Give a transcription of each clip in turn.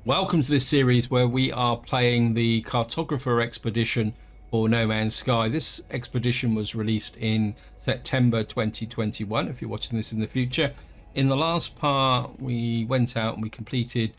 Welcome to this series where we are playing the cartographer expedition for No Man's Sky. This expedition was released in September 2021, if you're watching this in the future. In the last part, we went out and we completed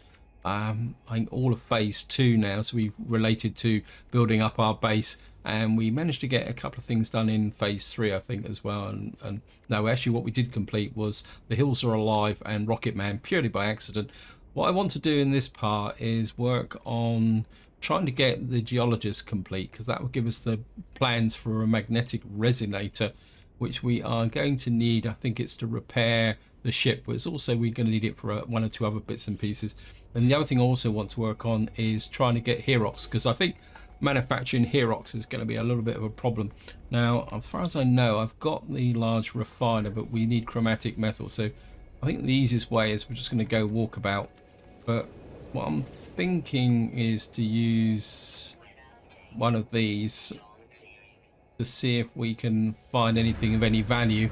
I think all of phase 2 now, so we related to building up our base, and we managed to get a couple of things done in phase 3, I think, as well. And no, actually what we did complete was The Hills Are Alive and Rocket Man, purely by accident. What I want to do in this part is work on trying to get the geologist complete, because that will give us the plans for a magnetic resonator, which we are going to need. I think it's to repair the ship, but it's also we're going to need it for one or two other bits and pieces. And the other thing I also want to work on is trying to get Herox, because I think manufacturing Herox is going to be a little bit of a problem. Now, as far as I know, I've got the large refiner, but we need chromatic metal. So I think the easiest way is we're just going to go walkabout. But what I'm thinking is to use one of these to see if we can find anything of any value.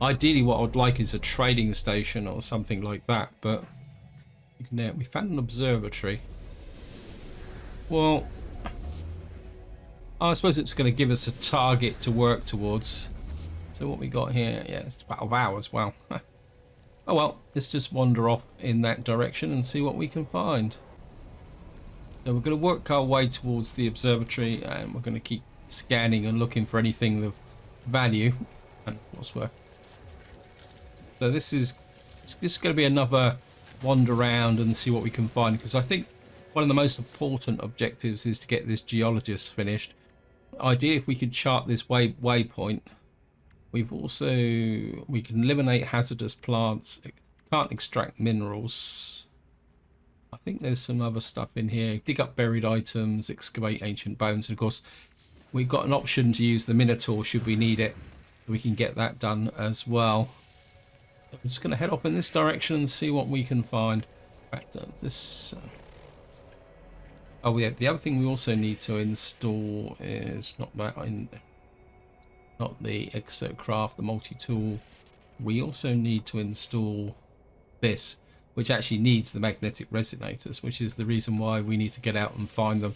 Ideally, what I would like is a trading station or something like that, but we found an observatory. Well, I suppose it's going to give us a target to work towards. So what we got here, yeah, it's 12 hours. Wow. Oh well, let's just wander off in that direction and see what we can find. So we're going to work our way towards the observatory, and we're going to keep scanning and looking for anything of value and what's worth. So it's just going to be another wander around and see what we can find, because I think one of the most important objectives is to get this geologist finished. Ideally, if we could chart this waypoint. We can eliminate hazardous plants, can't extract minerals. I think there's some other stuff in here. Dig up buried items, excavate ancient bones, and of course we've got an option to use the Minotaur should we need it. We can get that done as well. I'm just going to head off in this direction and see what we can find. In fact, oh yeah, the other thing we also need to install is not the Exocraft, the multi-tool. We also need to install this, which actually needs the magnetic resonators, which is the reason why we need to get out and find them,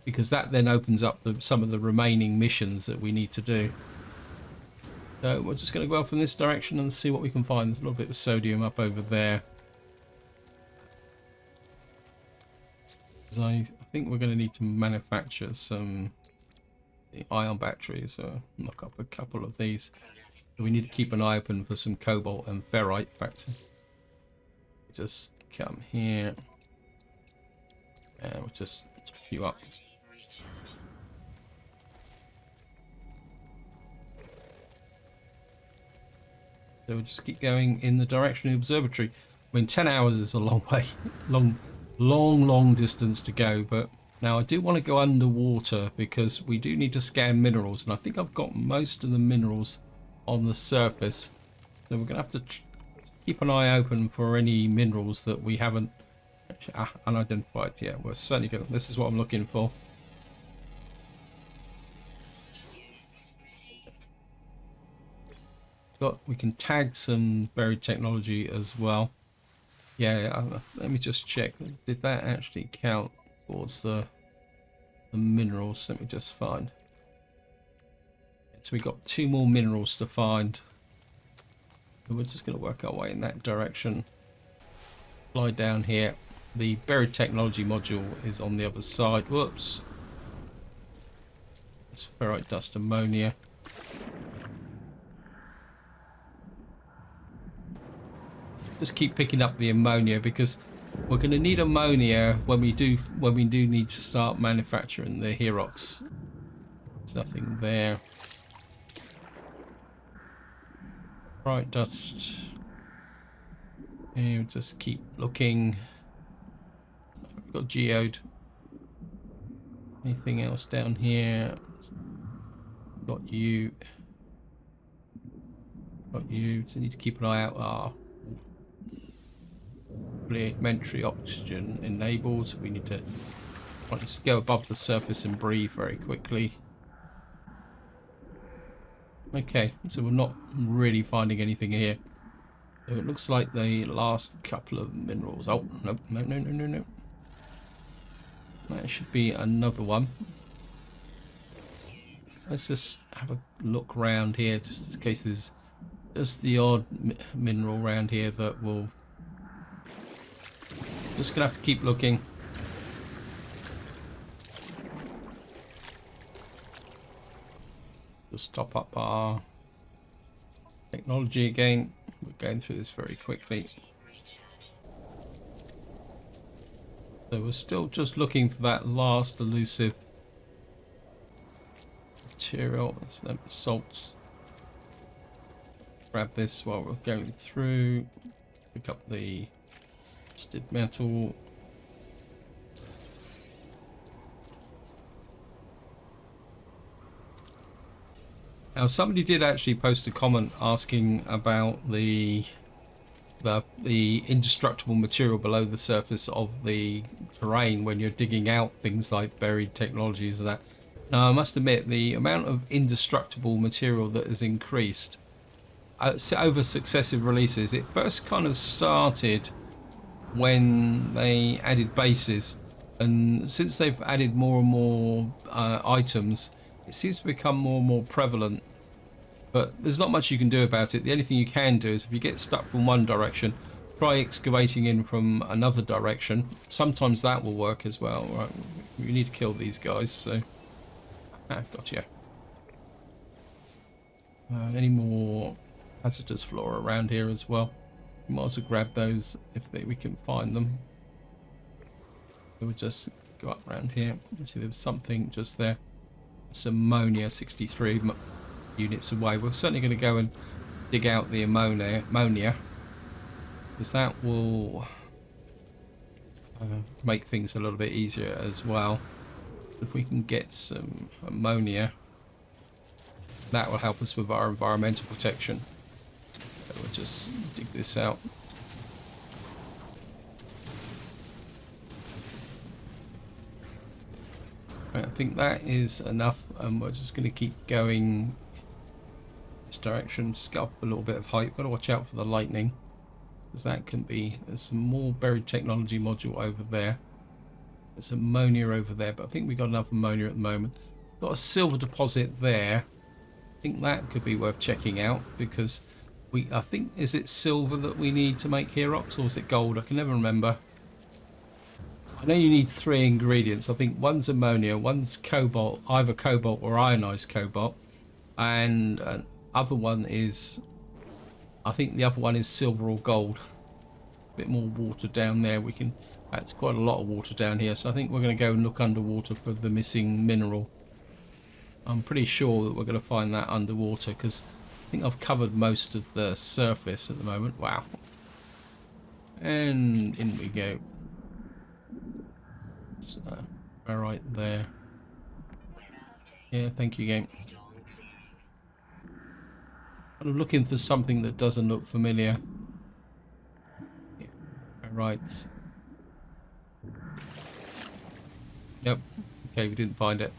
because that then opens up some of the remaining missions that we need to do. So we're just going to go off in this direction and see what we can find. There's a little bit of sodium up over there. I think we're going to need to manufacture some ion batteries, so knock up a couple of these. We need to keep an eye open for some cobalt and ferrite. In fact, just come here and we'll just queue up. So we'll just keep going in the direction of the observatory. I mean, 10 hours is a long way, long distance to go, but now I do want to go underwater because we do need to scan minerals, and I think I've got most of the minerals on the surface. So we're going to have to keep an eye open for any minerals that we haven't unidentified yet. We're certainly going to, this is what I'm looking for. We can tag some buried technology as well. Yeah, let me just check. Did that actually count towards the minerals? Let me just find. So we got 2 more minerals to find. So we're just going to work our way in that direction. Fly down here. The buried technology module is on the other side. Whoops. It's ferrite dust ammonia. Just keep picking up the ammonia, because we're going to need ammonia when we do need to start manufacturing the Herox. There's nothing there. Right, dust. And just keep looking. We've got geode. Anything else down here? Got you. Got you. So need to keep an eye out. Supplementary oxygen enabled. We need to just go above the surface and breathe very quickly. Okay, so we're not really finding anything here. So it looks like the last couple of minerals. Oh, no. That should be another one. Let's just have a look around here, just in case there's just the odd mineral around here that will... Just gonna have to keep looking. Just top up our technology again. We're going through this very quickly. So we're still just looking for that last elusive material. Some salts. Grab this while we're going through. Pick up the rusted metal. Now somebody did actually post a comment asking about the indestructible material below the surface of the terrain when you're digging out things like buried technologies and that. Now I must admit the amount of indestructible material that has increased over successive releases. It first kind of started when they added bases, and since they've added more and more items, it seems to become more and more prevalent. But there's not much you can do about it. The only thing you can do is if you get stuck from one direction, try excavating in from another direction. Sometimes that will work as well. Right, we need to kill these guys, so... gotcha. Any more hazardous flora around here as well? We might as well grab those if we can find them. We'll just go up around here. See, there was something just there. It's ammonia, 63 units away. We're certainly going to go and dig out the ammonia, because that will make things a little bit easier as well. If we can get some ammonia, that will help us with our environmental protection. So we'll just dig this out. Right, I think that is enough, and we're just going to keep going this direction. Just get up a little bit of height. Got to watch out for the lightning, because that can be... There's some more buried technology module over there. There's ammonia over there, but I think we got enough ammonia at the moment. Got a silver deposit there. I think that could be worth checking out, because I think, is it silver that we need to make Herox, or is it gold? I can never remember. I know you need 3 ingredients. I think one's ammonia, one's cobalt, either cobalt or ionized cobalt, and other one is, I think the other one is silver or gold. A bit more water down there. We can... That's quite a lot of water down here, so I think we're going to go and look underwater for the missing mineral. I'm pretty sure that we're going to find that underwater, because I think I've covered most of the surface at the moment. Wow. And in we go. So, right there. Yeah, thank you, game. I'm looking for something that doesn't look familiar. Yeah, right. Yep. Okay, we didn't find it.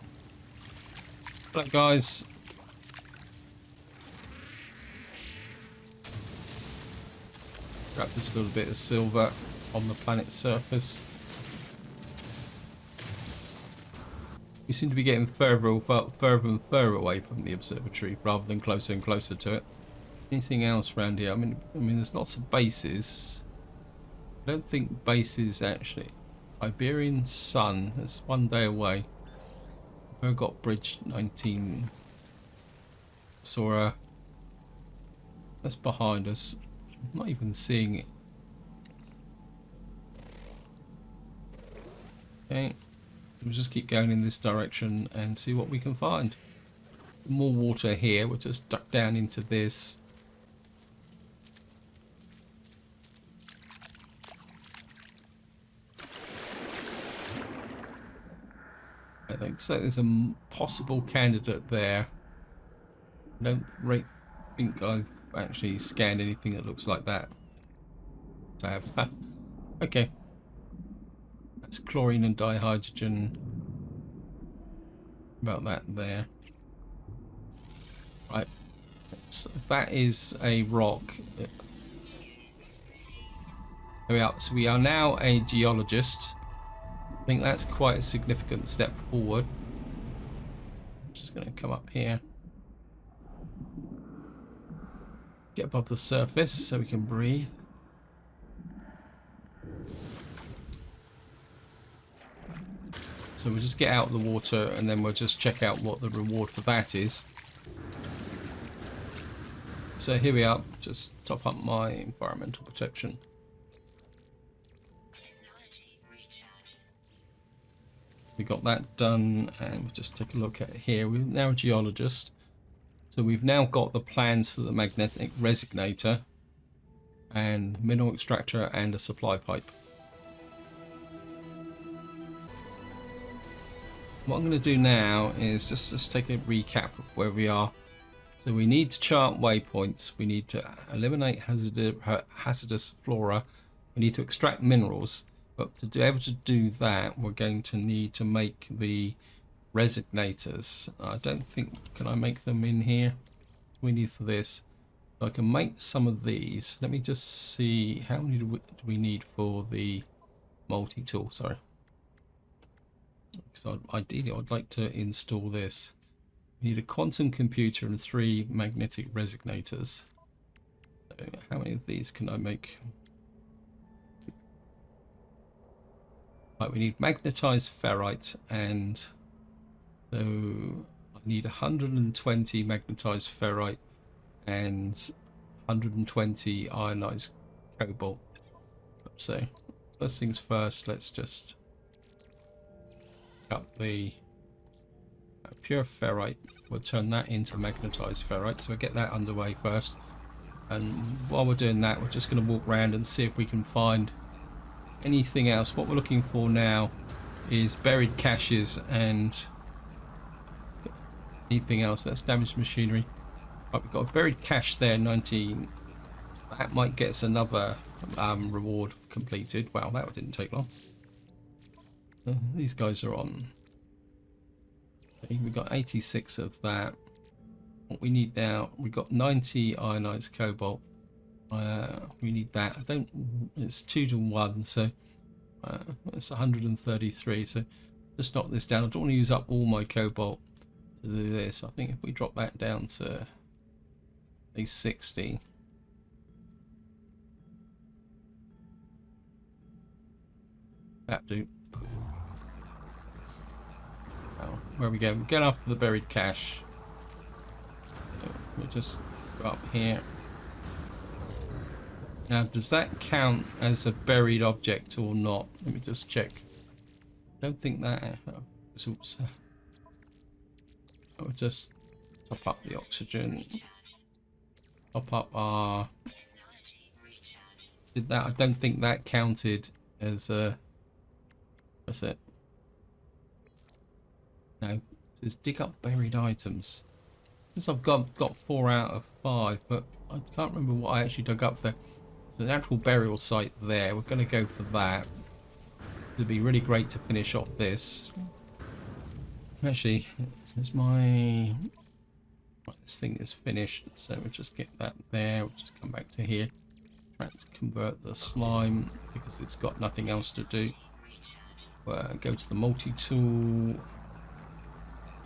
Right, guys. Grab this little bit of silver on the planet's surface. We seem to be getting further and further away from the observatory rather than closer and closer to it. Anything else around here? I mean, there's lots of bases. I don't think bases actually. Iberian Sun. That's 1 day away. I've got Bridge 19. Saw that's behind us. I'm not even seeing it. Okay. We'll just keep going in this direction and see what we can find. More water here. We'll just duck down into this. I think so. There's a possible candidate there. I don't think I've actually scanned anything that looks like that. So I have. Okay. That's chlorine and dihydrogen. About that there. Right. So that is a rock. There we are. So we are now a geologist. think that's quite a significant step forward. I'm just going to come up here, get above the surface so we can breathe. So we'll just get out of the water and then we'll just check out what the reward for that is. So here we are, just top up my environmental protection. We got that done, and we'll just take a look at here. We're now a geologist. So we've now got the plans for the magnetic resonator and mineral extractor and a supply pipe. What I'm going to do now is just take a recap of where we are. So we need to chart waypoints, we need to eliminate hazardous flora, we need to extract minerals, but to be able to do that we're going to need to make the resonators. I don't think, can I make them in here? We need for this. So I can make some of these. Let me just see, how many do we need for the multi-tool, sorry. Because ideally I'd like to install this. We need a quantum computer and 3 magnetic resonators. So how many of these can I make? Right, we need magnetized ferrite, and so I need 120 magnetized ferrite and 120 ionized cobalt. So first things first, let's just up the pure ferrite. We'll turn that into magnetized ferrite, so we'll get that underway first. And while we're doing that, we're just going to walk around and see if we can find anything else. What we're looking for now is buried caches and anything else. That's damaged machinery. Right, we've got a buried cache there, 19. That might get us another reward completed. Wow, that didn't take long. These guys are on. Okay, we've got 86 of that. What we need now, we've got 90 ionized cobalt. We need that. I don't. It's 2 to 1, so it's 133. So just knock this down. I don't want to use up all my cobalt to do this. I think if we drop that down to a 60. That do. Oh, where we go? We're going after the buried cache. So we'll just go up here. Now, does that count as a buried object or not? Let me just check. I don't think that. Oops. I'll just top up the oxygen. Top up our. Did that? I don't think that counted as a. What's it? No. It says dig up buried items. Since I've got 4 out of 5, but I can't remember what I actually dug up there. So the actual burial site there, we're going to go for that. It'd be really great to finish off this. Actually, there's my... Right, this thing is finished, so we'll just get that there. We'll just come back to here. Try to convert the slime because it's got nothing else to do. Go to the multi-tool.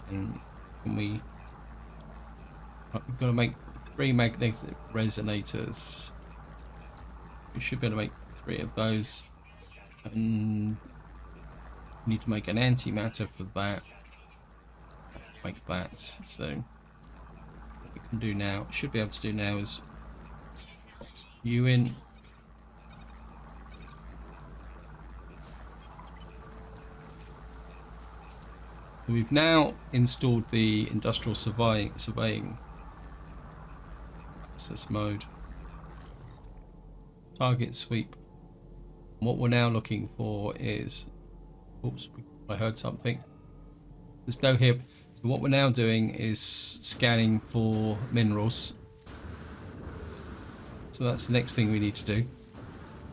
And we... Right, we've got to make 3 magnetic resonators. We should be able to make 3 of those, and we need to make an antimatter for that. Make that. So what we can do now, should be able to do now, is put you in. We've now installed the industrial surveying access mode. Target sweep. What we're now looking for is, oops, I heard something. There's no here. So what we're now doing is scanning for minerals. So that's the next thing we need to do.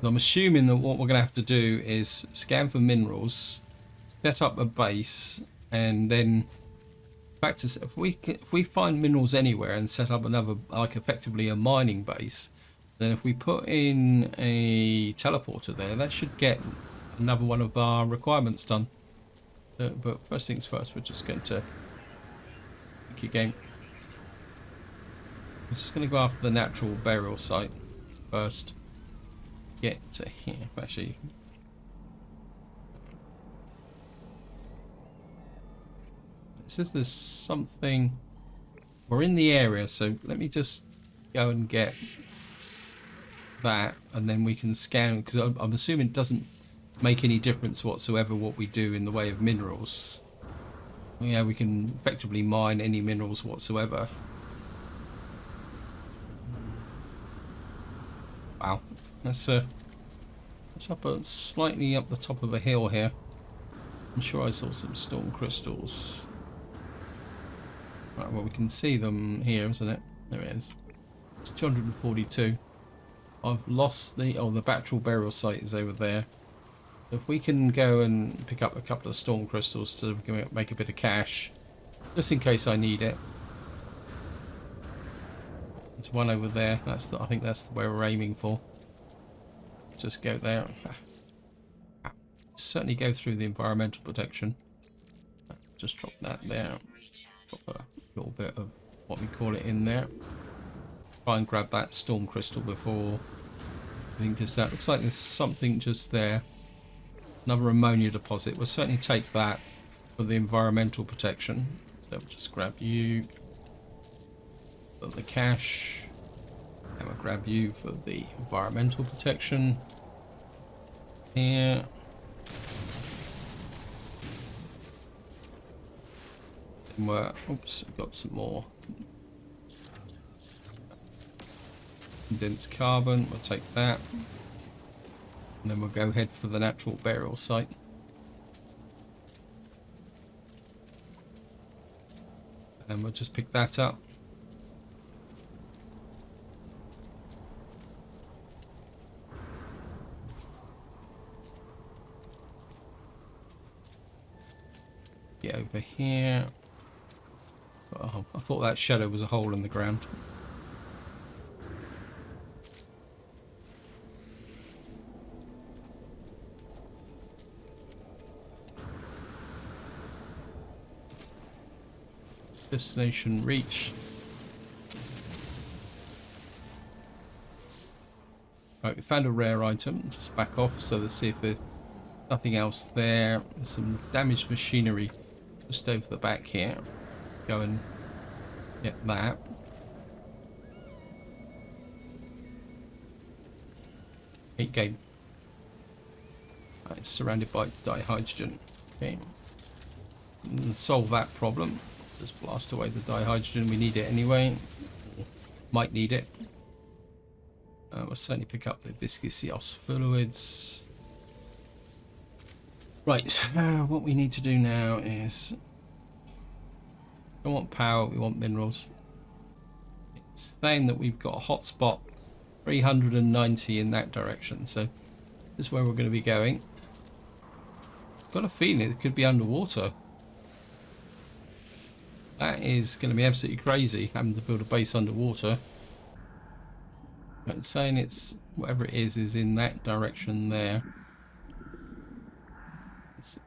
So I'm assuming that what we're going to have to do is scan for minerals, set up a base, and then practice. If we find minerals anywhere and set up another, like effectively a mining base, then if we put in a teleporter there, that should get another one of our requirements done. But first things first, we're just going to pick your game. We're just going to go after the natural burial site first. Get to here. Actually, it says there's something. We're in the area, so let me just go and get that, and then we can scan, because I'm assuming it doesn't make any difference whatsoever what we do in the way of minerals. Yeah, we can effectively mine any minerals whatsoever. Wow, that's up slightly up the top of a hill here. I'm sure I saw some storm crystals. Right, well, we can see them here, isn't it? There it is. It's 242. I've lost the battery burial site is over there. If we can go and pick up a couple of storm crystals to make a bit of cash, just in case I need it. There's one over there. I think that's where we're aiming for. Just go there. Certainly go through the environmental protection. Just drop that there. Drop a little bit of what we call it in there. Try and grab that storm crystal before I think just that. Looks like there's something just there. Another ammonia deposit. We'll certainly take that for the environmental protection. So we'll just grab you for the cash. And we'll grab you for the environmental protection. Here. And oops, we've got some more condensed carbon. We'll take that. And then we'll go ahead for the natural burial site. And we'll just pick that up. Get over here. Oh, I thought that shadow was a hole in the ground. Destination reach. Right, we found a rare item. Just back off so let's see if there's nothing else there. There's some damaged machinery just over the back here. Go and get that. Game. Right, it's surrounded by dihydrogen. Okay. And solve that problem. Just blast away the dihydrogen. We need it anyway. Might need it. We'll certainly pick up the viscous fluids. Right, what we need to do now is... we want power, we want minerals. It's saying that we've got a hotspot 390 in that direction, so this is where we're going to be going. I've got a feeling it could be underwater. That is going to be absolutely crazy, having to build a base underwater. But it's saying it's, whatever it is in that direction there. It's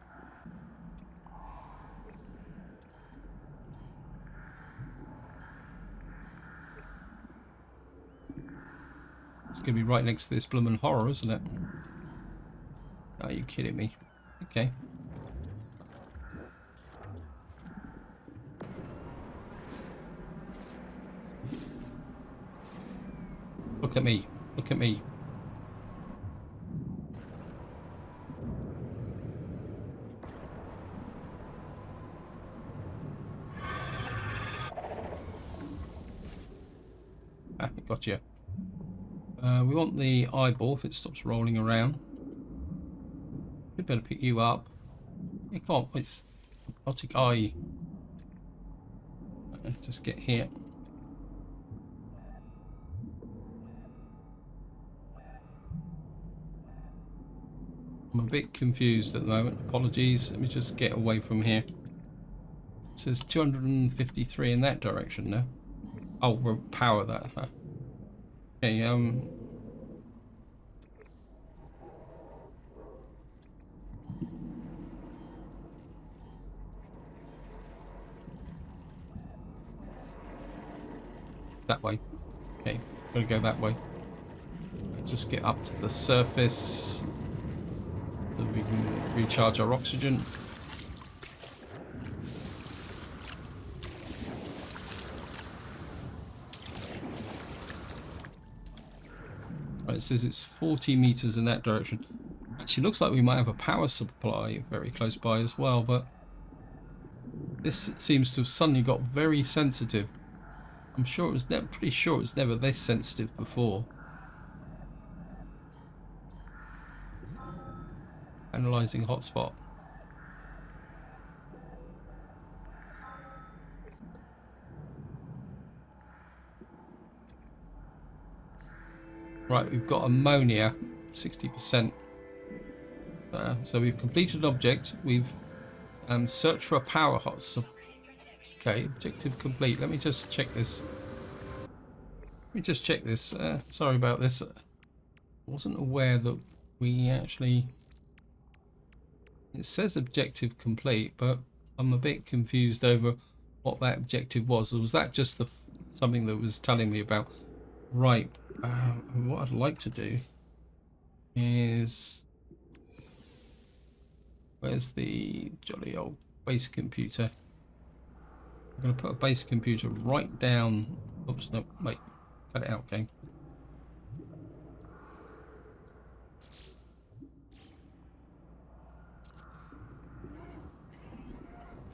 going to be right next to this bloomin' horror, isn't it? Are you kidding me? Okay. Look at me. Look at me. Ah, gotcha. We want the eyeball if it stops rolling around. We'd better pick you up. It can't. It's optic eye. Let's just get here. I'm a bit confused at the moment. Apologies. Let me just get away from here. It says 253 in that direction now. Oh, we'll power that. Huh? Okay, that way. Okay, gotta go that way. Just get up to the surface so we can recharge our oxygen. Right, it says it's 40 meters in that direction. Actually, looks like we might have a power supply very close by as well, but this seems to have suddenly got very sensitive. I'm sure it was never, pretty sure it was never this sensitive before. Analyzing hotspot. Right, we've got ammonia, 60%. So we've completed an object. We've searched for a power hotspot. Okay, objective complete. Let me just check this. Sorry about this. I wasn't aware that we actually... It says objective complete, but I'm a bit confused over what that objective was. Or was that just something that was telling me about? Right. What I'd like to do is... Where's the jolly old base computer? I'm going to put a base computer right down... Oops, no, wait. Cut it out, game.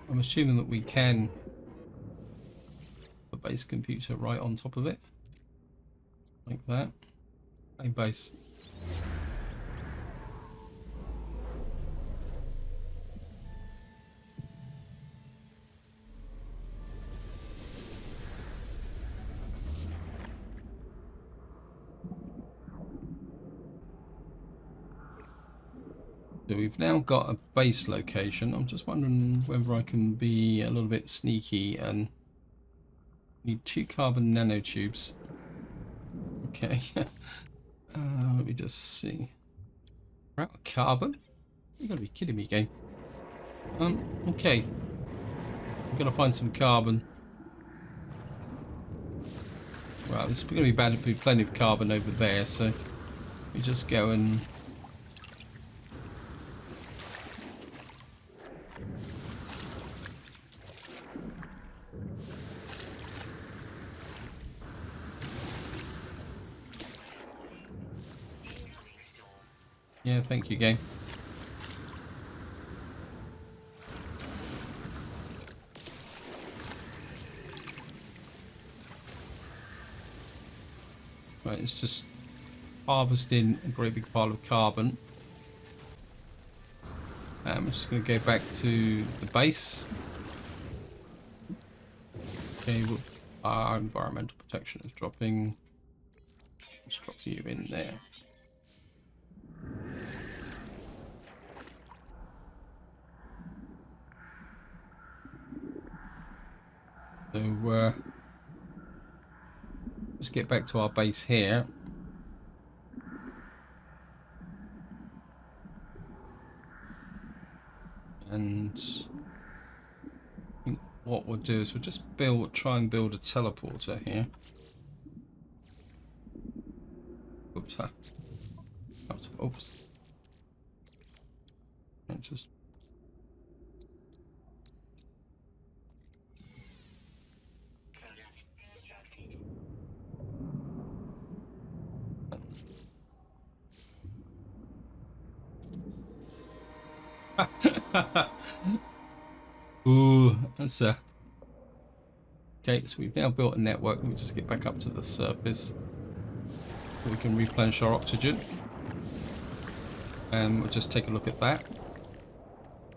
I'm assuming that we can put a base computer right on top of it. Like that. A base. So we've now got a base location. I'm just wondering whether I can be a little bit sneaky and need 2 carbon nanotubes. Okay. Let me just see. We're out of carbon? You gotta be kidding me, game. Okay. I'm gonna find some carbon. Right, this is gonna be bad if we have plenty of carbon over there, so we just go and yeah, thank you, game. Right, it's just harvesting a great big pile of carbon. I'm just going to go back to the base. Okay, our environmental protection is dropping. Let's drop you in there. So let's get back to our base here. And I think what we'll do is we'll just try and build a teleporter here. Oops. Oops. And just ooh, that's okay, so we've now built a network. Let me just get back up to the surface so we can replenish our oxygen. And we'll just take a look at that.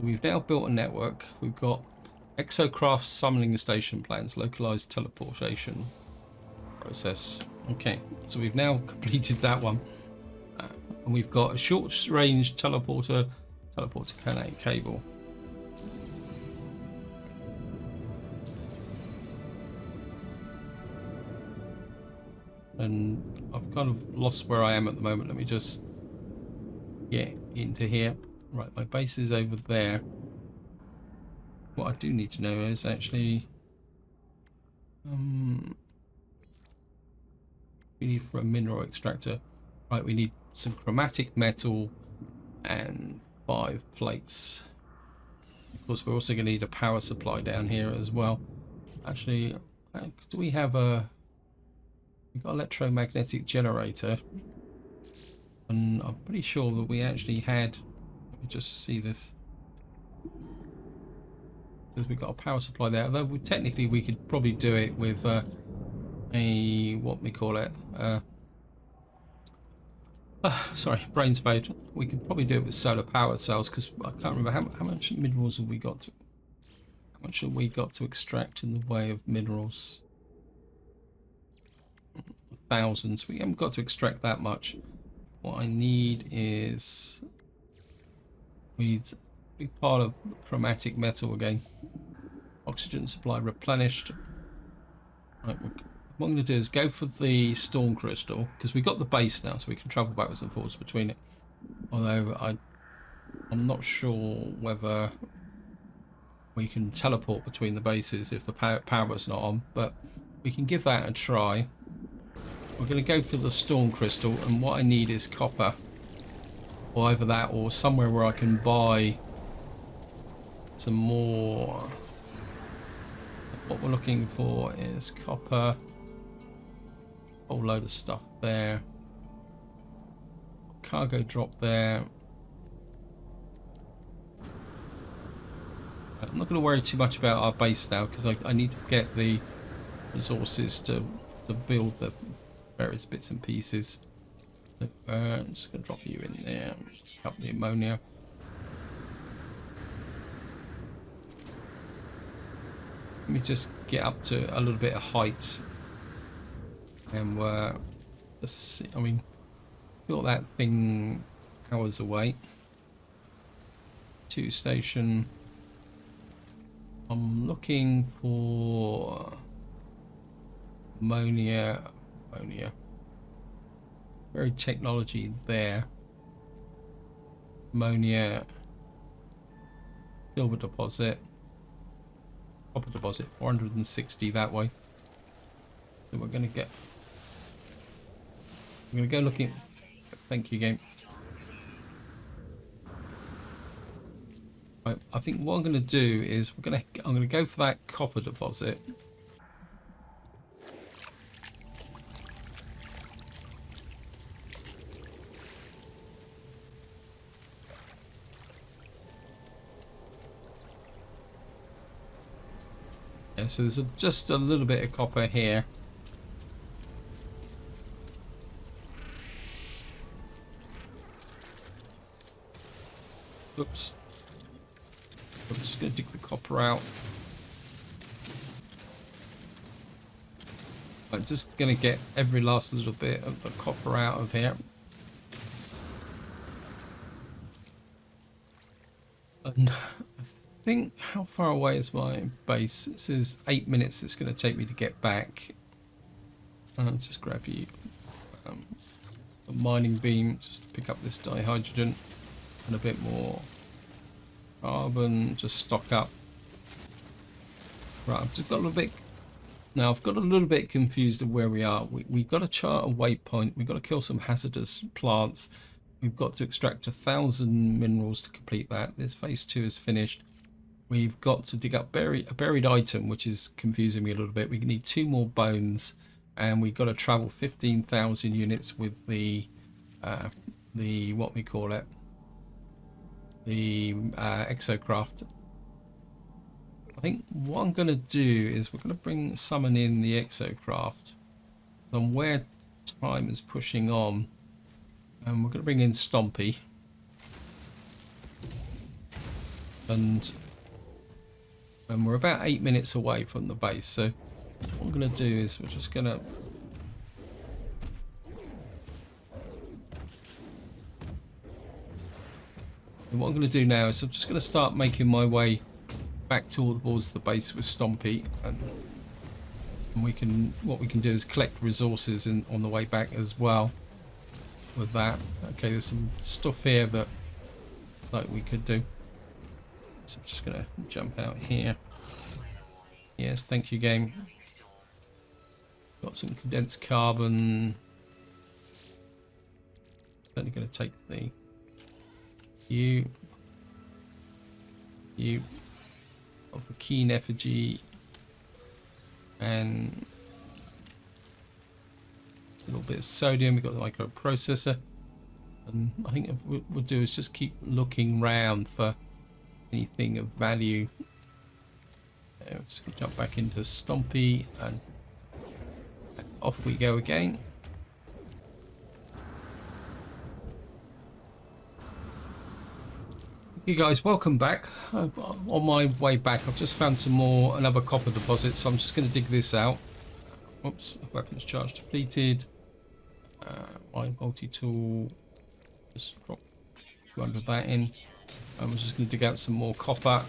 We've now built a network. We've got exocraft summoning station plans, localized teleportation process. Okay, so we've now completed that one. And we've got a short range teleporter cable. And I've kind of lost where I am at the moment. Let me just get into here. Right, my base is over there. What I do need to know is actually we need for a mineral extractor? Right, we need some chromatic metal and 5 plates. Of course, we're also going to need a power supply down here as well. Actually, do we have a... We've got an electromagnetic generator. And I'm pretty sure that we actually had... Let me just see this. Because we've got a power supply there. Although technically we could probably do it with a... What we call it? Sorry, brain spade. We could probably do it with solar power cells, because I can't remember how much minerals have we got to, how much have we got to extract in the way of minerals. Thousands. We haven't got to extract that much. What I need is, we need a big part of chromatic metal again. Oxygen supply replenished. Right, what I'm going to do is go for the storm crystal, because we've got the base now, so we can travel backwards and forwards between it. Although I'm not sure whether we can teleport between the bases if the power's not on, but we can give that a try. We're going to go for the storm crystal, and what I need is copper, or either that or somewhere where I can buy some more. What we're looking for is copper. Whole load of stuff there. Cargo drop there. I'm not going to worry too much about our base now, because I need to get the resources to build the various bits and pieces. So, I'm just going to drop you in there. Up the ammonia. Let me just get up to a little bit of height. And let's see, I mean, got that thing hours away. 2 station. I'm looking for ammonia. Very technology there. Ammonia. Silver deposit. Copper deposit. 460 that way. So we're going to get... I'm going to go looking... Thank you, game. Right, I think what I'm going to do is I'm going to go for that copper deposit. Yeah, so there's just a little bit of copper here. Oops. I'm just going to dig the copper out. I'm just going to get every last little bit of the copper out of here. And I think, how far away is my base? It says 8 minutes it's going to take me to get back. I'll just grab you a mining beam, just pick up this dihydrogen and a bit more carbon, just stock up. Right, I've just got a little bit... Now, I've got a little bit confused of where we are. We've got to chart a waypoint. We've got to kill some hazardous plants. We've got to extract 1,000 minerals to complete that. This phase 2 is finished. We've got to dig up a buried item, which is confusing me a little bit. We need 2 more bones, and we've got to travel 15,000 units with the what we call it, the exocraft. I think what I'm going to do is we're going to summon in the exocraft. And where time is pushing on, and we're going to bring in Stompy. And we're about 8 minutes away from the base. So what I'm going to do is we're just going to... And what I'm going to do now is I'm just going to start making my way back towards the base with Stompy, and what we can do is collect resources on the way back as well with that. Okay, there's some stuff here that like we could do. So I'm just going to jump out here. Yes, thank you, game. Got some condensed carbon. Certainly going to take the you of the keen effigy and a little bit of sodium. We've got the microprocessor, and I think what we'll do is just keep looking round for anything of value. Just jump back into Stompy and off we go again. You guys, welcome back. On my way back, I've just found another copper deposit, so I'm just going to dig this out. Oops, weapons charge depleted. My multi-tool, just drop 200 that in. I'm just going to dig out some more copper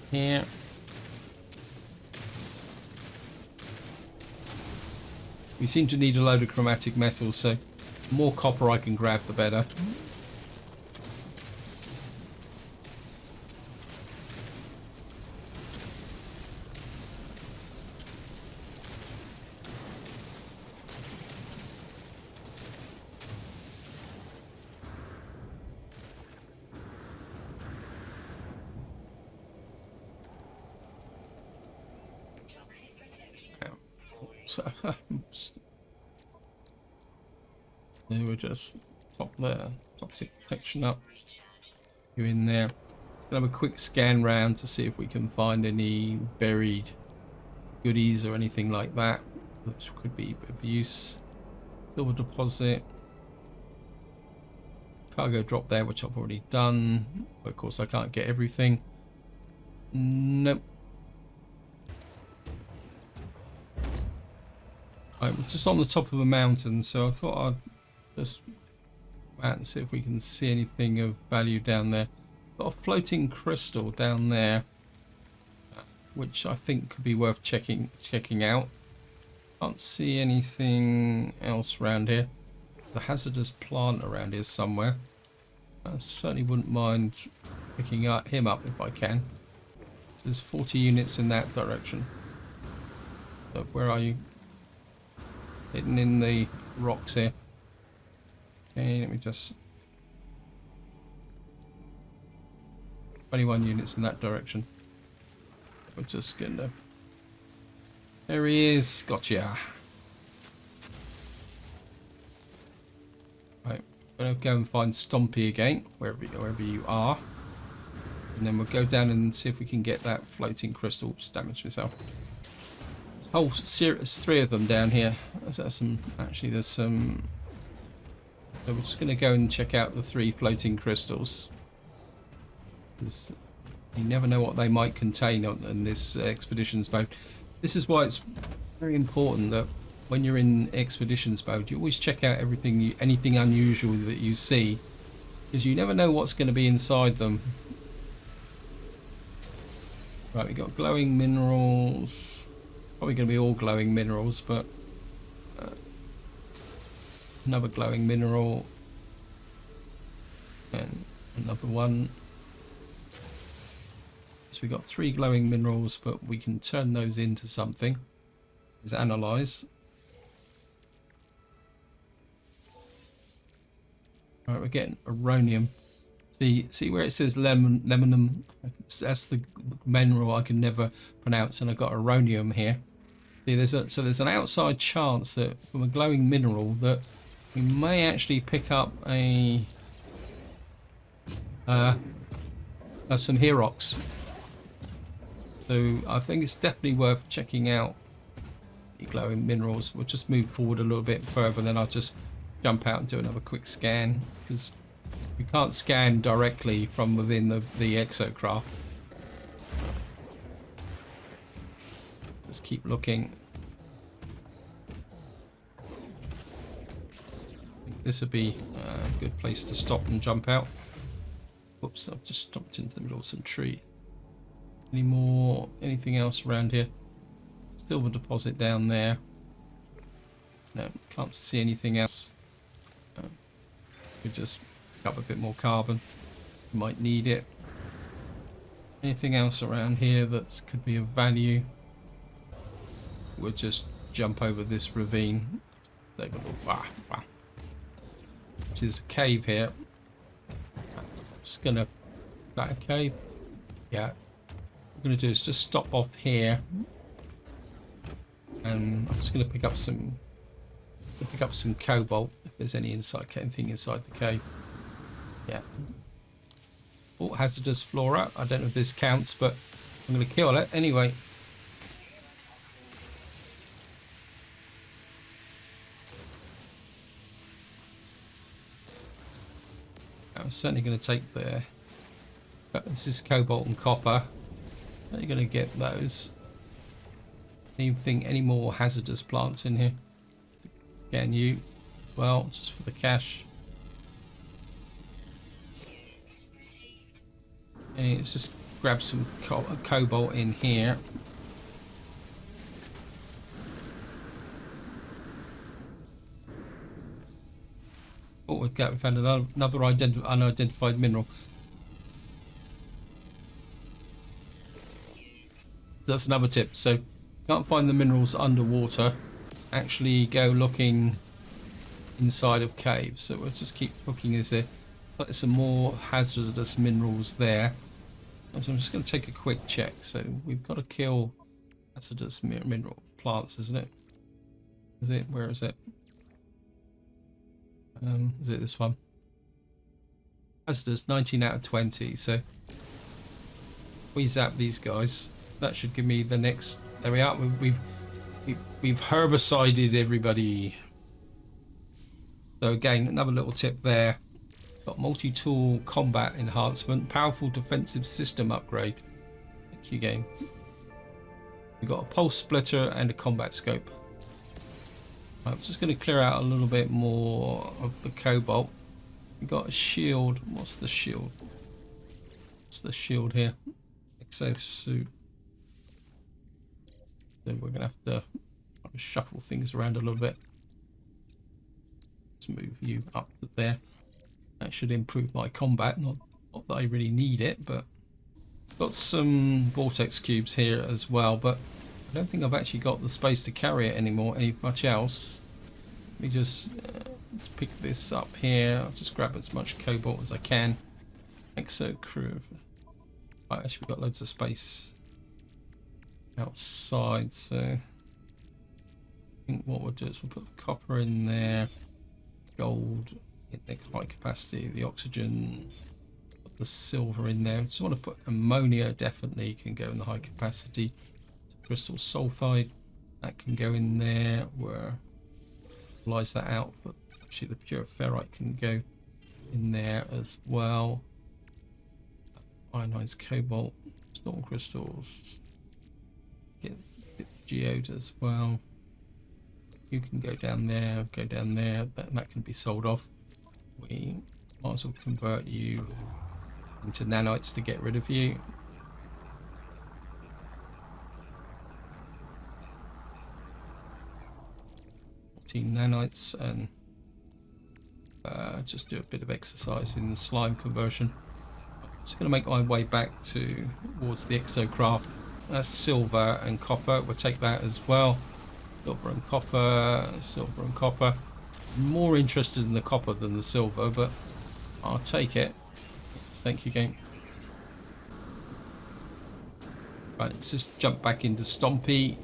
here. We seem to need a load of chromatic metal, so the more copper I can grab, the better. They were just pop the toxic protection up. You're in there. Just gonna have a quick scan round to see if we can find any buried goodies or anything like that, which could be of use. Silver deposit. Cargo drop there, which I've already done. But of course, I can't get everything. Nope. I'm just on the top of a mountain, so I thought I'd just go out and see if we can see anything of value down there. Got a floating crystal down there, which I think could be worth checking out. Can't see anything else around here. The hazardous plant around here somewhere. I certainly wouldn't mind picking him up if I can. So there's 40 units in that direction. So where are you? Hidden in the rocks here. Okay, let me just... 21 units in that direction. We're just gonna... There he is. Gotcha. Right, I'm gonna go and find Stompy again, wherever you are. And then we'll go down and see if we can get that floating crystal. Just damage myself. Whole series, 3 of them down here. There's some. So we're just going to go and check out the 3 floating crystals. Because you never know what they might contain in this expeditions mode. This is why it's very important that when you're in expeditions mode, you always check out anything unusual that you see, because you never know what's going to be inside them. Right, we got glowing minerals. Probably going to be all glowing minerals, but another glowing mineral and another one. So we got 3 glowing minerals, but we can turn those into something. Let's analyze. All right, we're getting uranium. See where it says lemonum? That's the mineral I can never pronounce, and I've got uranium here. See, there's an outside chance that from a glowing mineral that we may actually pick up some Herox. So I think it's definitely worth checking out the glowing minerals. We'll just move forward a little bit further, then I'll just jump out and do another quick scan, because you can't scan directly from within the exocraft. Just keep looking. This would be a good place to stop and jump out. Whoops, I've just stopped into the middle of some tree. Anything else around here? Silver deposit down there. No, can't see anything else. We just pick up a bit more carbon. Might need it. Anything else around here that could be of value? We'll just jump over this ravine. Wow. which is a cave here. Just gonna, that a cave? Yeah. What I'm gonna do is just stop off here, and I'm just gonna pick up some cobalt if there's anything inside the cave. Yeah. Oh, hazardous flora. I don't know if this counts, but I'm gonna kill it anyway. I'm certainly going to take the... This is cobalt and copper. Are you going to get those? Anything, any more hazardous plants in here? Getting you as well, just for the cash. Okay, let's just grab some cobalt in here. Oh, we found another unidentified mineral. That's another tip. So, can't find the minerals underwater. Actually, go looking inside of caves. So we'll just keep looking. Is there some more hazardous minerals there? So I'm just going to take a quick check. So we've got to kill hazardous mineral plants, isn't it? Is it? Where is it? Is it this one? Hazardous 19 out of 20. So we zap these guys. That should give me the next. There we are. We've herbicided everybody. So again, another little tip there. Got multi-tool combat enhancement, powerful defensive system upgrade. Thank you, game. We've got a pulse splitter and a combat scope. I'm just going to clear out a little bit more of the cobalt. We've got a shield. What's the shield? What's the shield here? Exosuit. So we're going to have to shuffle things around a little bit. Let's move you up to there. That should improve my combat. Not that I really need it, but got some vortex cubes here as well. But I don't think I've actually got the space to carry it anymore. Much else. Let me just pick this up here. I'll just grab as much cobalt as I can. Exo crew. Right, actually, we've got loads of space outside. So I think what we'll do is we'll put the copper in there, gold in the high capacity, the oxygen, put the silver in there. Just want to put ammonia, definitely can go in the high capacity. Crystal sulfide, that can go in there. We'll analyze that out, but actually the pure ferrite can go in there as well. Ionized cobalt, storm crystals, get geode as well. You can go down there, that can be sold off. We might as well convert you into nanites to get rid of you. Nanites, and just do a bit of exercise in the slime conversion. I'm just going to make my way back towards the exocraft. That's silver and copper. We'll take that as well. Silver and copper, silver and copper. I'm more interested in the copper than the silver, but I'll take it. Thank you, game. Right, let's just jump back into Stompy,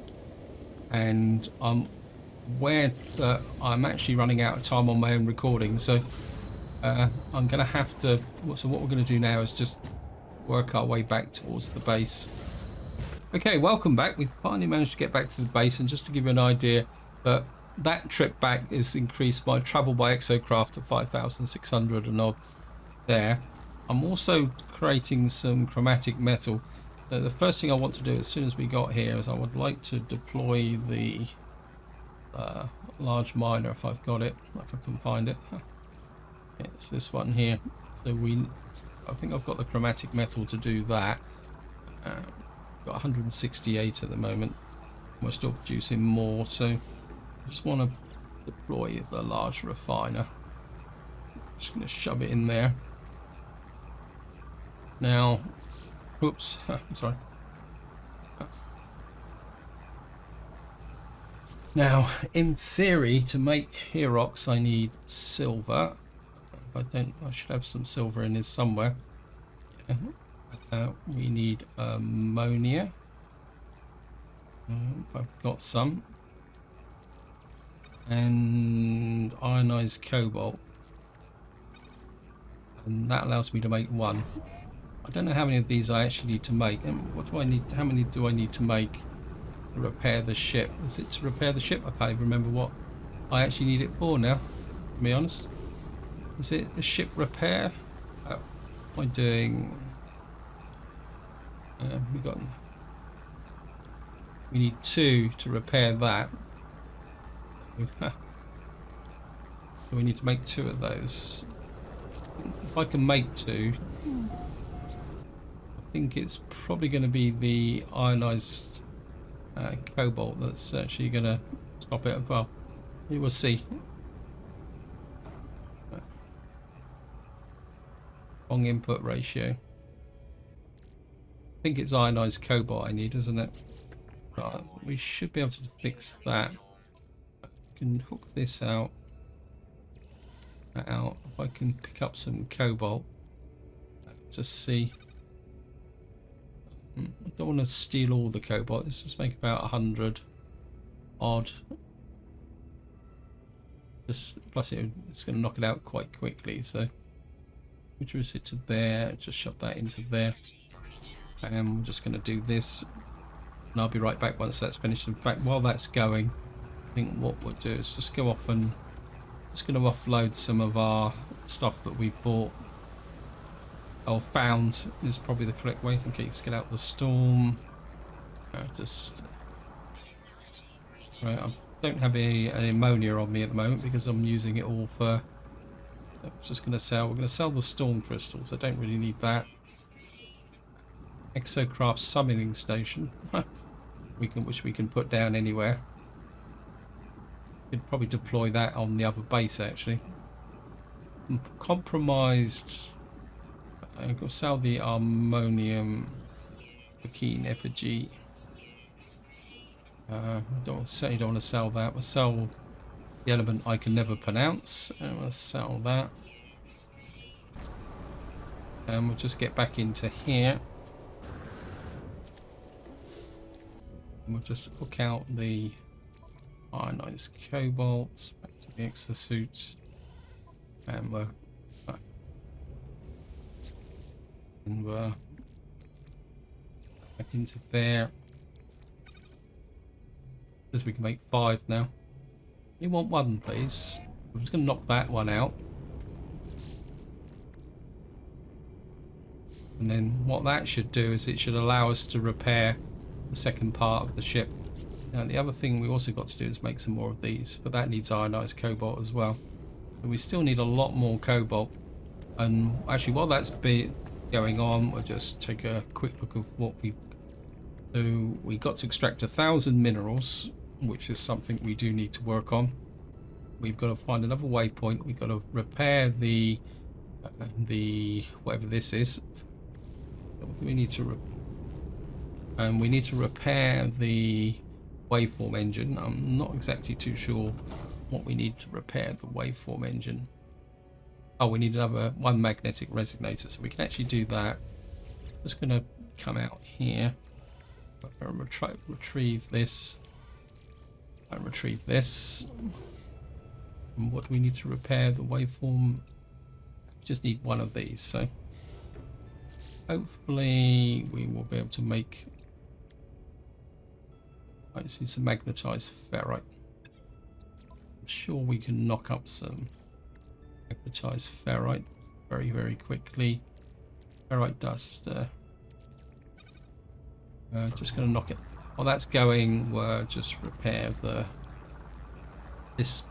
and aware that I'm actually running out of time on my own recording, so I'm gonna have to. So what we're gonna do now is just work our way back towards the base. Okay, welcome back. We've finally managed to get back to the base, and just to give you an idea, that trip back is increased by travel by exocraft to 5,600 and odd there. I'm also creating some chromatic metal. The first thing I want to do as soon as we got here is I would like to deploy the large miner, if I've got it, if I can find it. It's this one here. So I think I've got the chromatic metal to do that. Got 168 at the moment. We're still producing more, so I just want to deploy the large refiner. Just going to shove it in there. Now, oops, I'm sorry. Now, in theory, to make Herox, I need silver. I should have some silver in this somewhere. Yeah. We need ammonia. I've got some. And ionized cobalt. And that allows me to make one. I don't know how many of these I actually need to make. And what do I need? How many do I need to make to repair the ship? Is it to repair the ship? I can't even remember what I actually need it for now, to be honest. Is it a ship repair? What am I doing? We need 2 to repair that. So we need to make 2 of those. If I can make 2, I think it's probably going to be the ionized cobalt that's actually going to stop it. Well, you will see. Wrong input ratio. I think it's ionized cobalt I need, isn't it? Right, we should be able to fix that. I can hook this out. If I can pick up some cobalt, just see. I don't want to steal all the cobalt. Let's just make about 100 odd. Plus it's going to knock it out quite quickly. So introduce it to there. Just shove that into there, and we're just going to do this. And I'll be right back once that's finished. In fact, while that's going, I think what we'll do is just go off and just going to offload some of our stuff that we've bought or found is probably the correct way. Okay, let's get out the storm. Right, I don't have any ammonia on me at the moment because I'm using it all for. I'm just going to sell. We're going to sell the storm crystals. I don't really need that. Exocraft summoning station. Which we can put down anywhere. Could probably deploy that on the other base actually. Compromised. I'm going to sell the ammonium, the keen effigy. Certainly don't want to sell that. We'll sell the element I can never pronounce, and we'll sell that. And we'll just get back into here. And we'll just hook out the ionized cobalt back to the exosuit, and we're back into there. Because we can make 5 now. We want 1, please. I'm just going to knock that one out. And then what that should do is it should allow us to repair the second part of the ship. Now the other thing we also got to do is make some more of these, but that needs ionized cobalt as well. And we still need a lot more cobalt. And actually while that's going on, we'll just take a quick look of what we do. We got to extract 1,000 minerals, which is something we do need to work on. We've got to find another waypoint. We've got to repair the whatever this is. We need to repair the waveform engine. I'm not exactly too sure what we need to repair the waveform engine. Oh, we need one magnetic resonator, so we can actually do that. Just going to come out here and retrieve this and retrieve this. And what do we need to repair the waveform? We just need one of these, so hopefully we will be able to make. I see some magnetized ferrite. I'm sure we can knock up some magnetized ferrite very, very quickly. Ferrite dust. Just going to knock it. While that's going, we'll just repair this.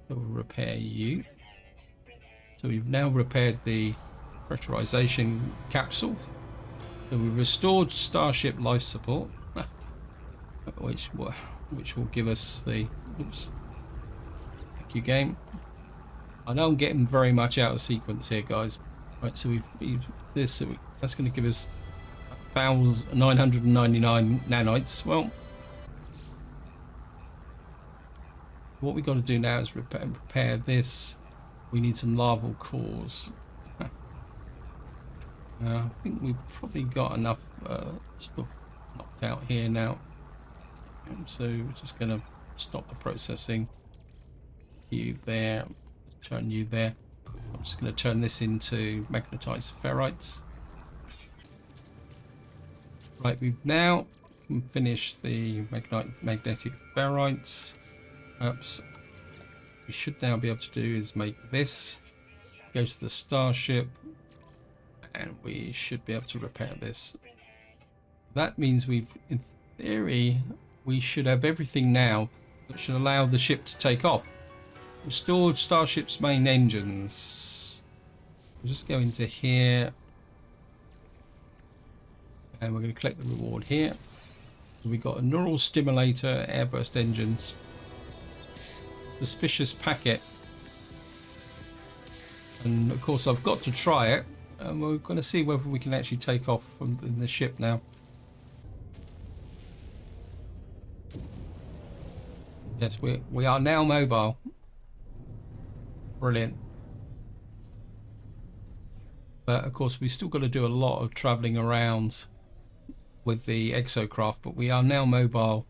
We'll repair you. So we've now repaired the pressurization capsule. So we've restored Starship life support, which will give us the. Oops. Thank you, game. I know I'm getting very much out of sequence here, guys. Right, so we've this. So that's going to give us 1,999 nanites. Well, What we got to do now is prepare this. We need some larval cores. I think we've probably got enough stuff knocked out here now. So we're just going to stop the processing. You there, turn you there. I'm just going to turn this into magnetized ferrites. Right, we've now finished the magnetic ferrites. Oops. We should now be able to do is make this. Go to the starship. And we should be able to repair this. That means we've, in theory, we should have everything now that should allow the ship to take off. Restored starship's main engines. We'll just go into here. And we're going to collect the reward here. So we've got a neural stimulator, airburst engines. Suspicious packet. And of course I've got to try it. And we're going to see whether we can actually take off from the ship now. Yes, we are now mobile. Brilliant. But of course we still got to do a lot of travelling around with the exocraft, but we are now mobile.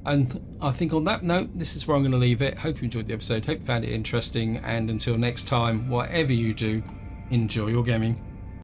And I think on that note, this is where I'm going to leave it. Hope you enjoyed the episode. Hope you found it interesting. And until next time, whatever you do, enjoy your gaming.